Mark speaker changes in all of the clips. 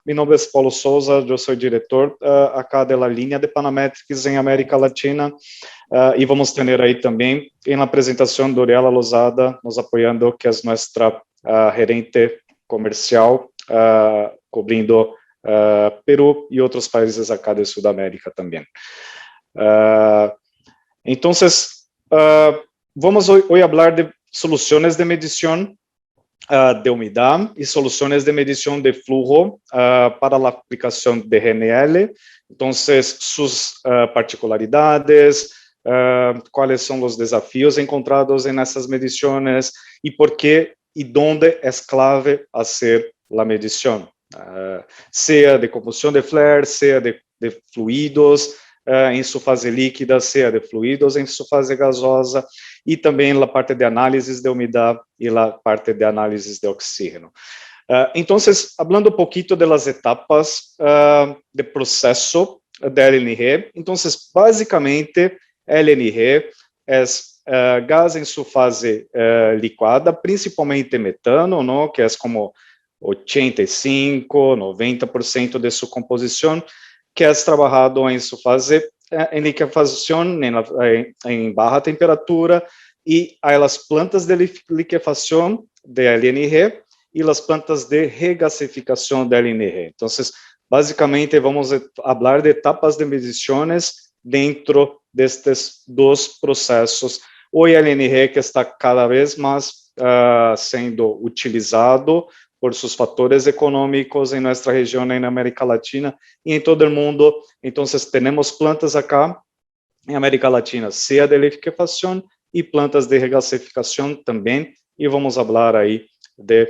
Speaker 1: Mi nombre es Paulo Souza, yo soy director acá de la línea de Panametrics en América Latina, y vamos a tener ahí también en la presentación Doriela Lozada nos apoyando, que es nuestra gerente comercial, cubrindo Perú y otros países acá de Sudamérica también. Entonces, vamos hoy a hablar de soluciones de medición de umidad y soluciones de medición de flujo para la aplicación de GNL. Entonces, sus particularidades, cuáles son los desafíos encontrados en esas mediciones y por qué y dónde es clave hacer la medición, sea de combustión de flare, sea de fluidos em sua fase líquida, sea de fluidos em sua fase gasosa, e também na parte de análise de umidade e na parte de análise de oxígeno. Então, falando um pouquinho das etapas de processo da LNG, então, basicamente, LNG é gás em sua fase liquada, principalmente metano, não? Que é como 85, 90% de sua composição, que é trabalhado em sua fase em liquefação em baixa temperatura, e as plantas de liquefação de LNG e as plantas de regasificação de LNG. Então, basicamente, vamos falar de etapas de medições dentro destes dois processos. O LNG que está cada vez mais sendo utilizado por seus fatores econômicos em nossa região, na América Latina e em todo o mundo. Então, temos plantas acá em América Latina, seja de liquefação e plantas de regasificação também, e vamos falar aí de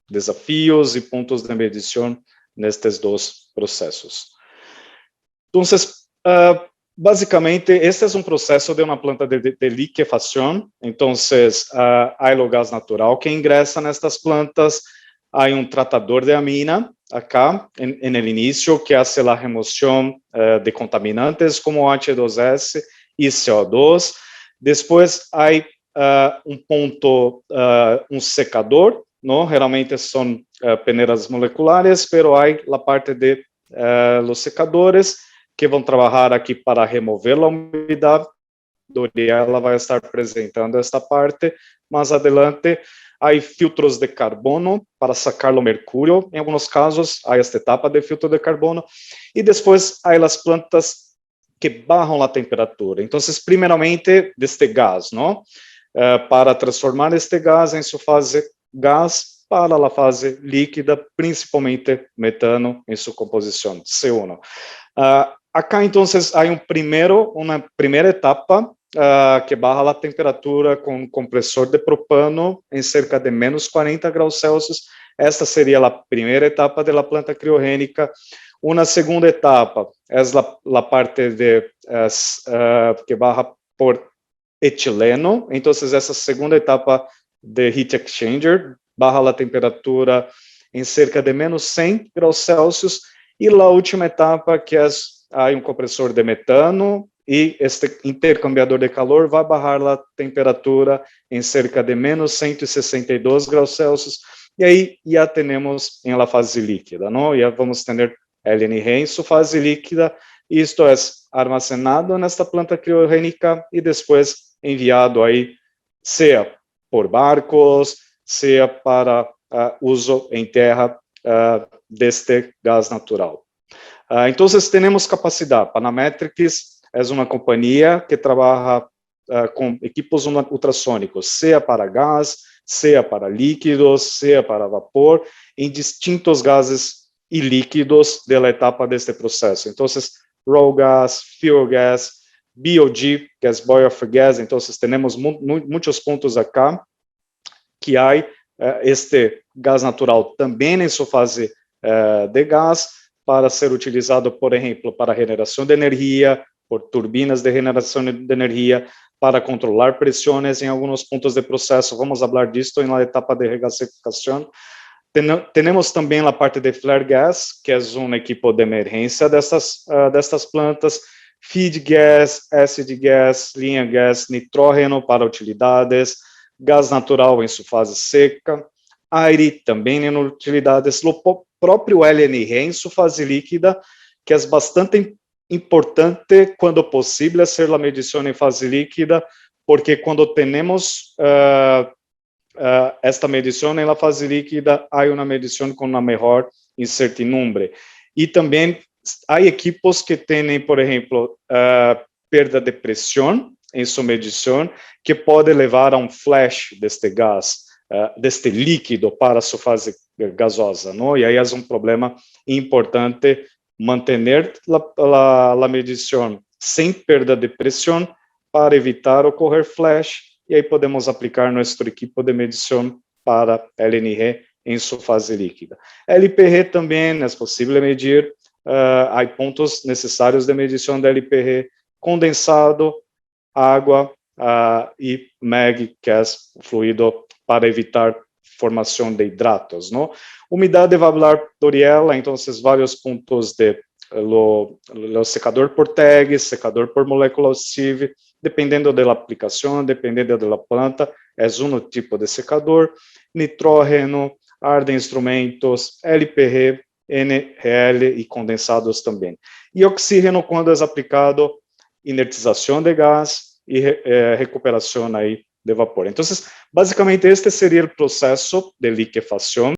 Speaker 1: desafios e pontos de medição nestes dois processos. Então, basicamente, este é processo de uma planta de liquefação. Então, há o gás natural que ingressa nestas plantas, há tratador de amina acá no início, que faz a remoção de contaminantes como H2S e CO2. Depois, há ponto, secador, não? Geralmente são peneiras moleculares, mas há a parte de los secadores, que vão trabalhar aqui para remover a umidade. Doriela vai estar apresentando esta parte mais adelante. Há filtros de carbono para sacar o mercúrio, em alguns casos, há esta etapa de filtro de carbono, e depois há as plantas que barram a temperatura. Então, primeiramente, deste gás, não? Para transformar este gás em sua fase gás para a fase líquida, principalmente metano em sua composição, CO1. Acá, então, há uma primeira etapa que barra a temperatura com compressor de propano em cerca de menos 40 graus Celsius. Esta seria a primeira etapa da planta criogênica. Uma segunda etapa é a parte que barra por etileno. Então, essa segunda etapa de heat exchanger barra a temperatura em cerca de menos 100 graus Celsius. E a última etapa, que é compressor de metano, e este intercambiador de calor vai barrar a temperatura em cerca de menos 162 graus Celsius, e aí já temos em la fase líquida, não? Já vamos ter LNG em sua fase líquida, e isto é armazenado nesta planta criogênica e depois enviado aí, seja por barcos, seja para uso em terra deste gás natural. Então, temos capacidade. Panametrics é uma companhia que trabalha com equipos ultrassônicos, seja para gás, seja para líquidos, seja para vapor, em distintos gases e líquidos da etapa deste processo. Então, raw gas, fuel gas, BOG, que é boil off gas. Então, temos muitos pontos acá que há este gás natural também em sua fase de gás, para ser utilizado, por exemplo, para generação de energia, por turbinas de generação de energia, para controlar pressões em alguns pontos de processo. Vamos falar disso na etapa de regasificação. Temos também a parte de flare gas, que é equipo de emergência destas plantas, feed gas, acid gas, linha gas, nitrógeno para utilidades, gás natural em sua fase seca, aire também em utilidades. próprio LNG em su fase líquida, que é bastante importante, quando possível, hacer a medição em fase líquida, porque quando temos esta medição em la fase líquida, há uma medição com uma maior incertidumbre. E também há equipos que têm, por exemplo, perda de pressão em sua medição, que pode levar a um flash deste gás, deste líquido para sua fase gasosa, não? E aí é um problema importante manter a medição sem perda de pressão para evitar ocorrer flash, e aí podemos aplicar nosso equipo de medição para LNG em sua fase líquida. LPG também é possível medir, há pontos necessários de medição de LPG, condensado, água e MEG, que é o fluido para evitar formação de hidratos, não? Umidade evaporatorial, então, vários pontos de lo secador por tag, secador por molécula CIV, dependendo da aplicação, dependendo da planta, é um tipo de secador, nitrógeno, ar de instrumentos, LPG, NGL e condensados também. E oxígeno, quando é aplicado, inertização de gás e recuperação aí de vapor. Então, basicamente, este seria o processo de liquefação.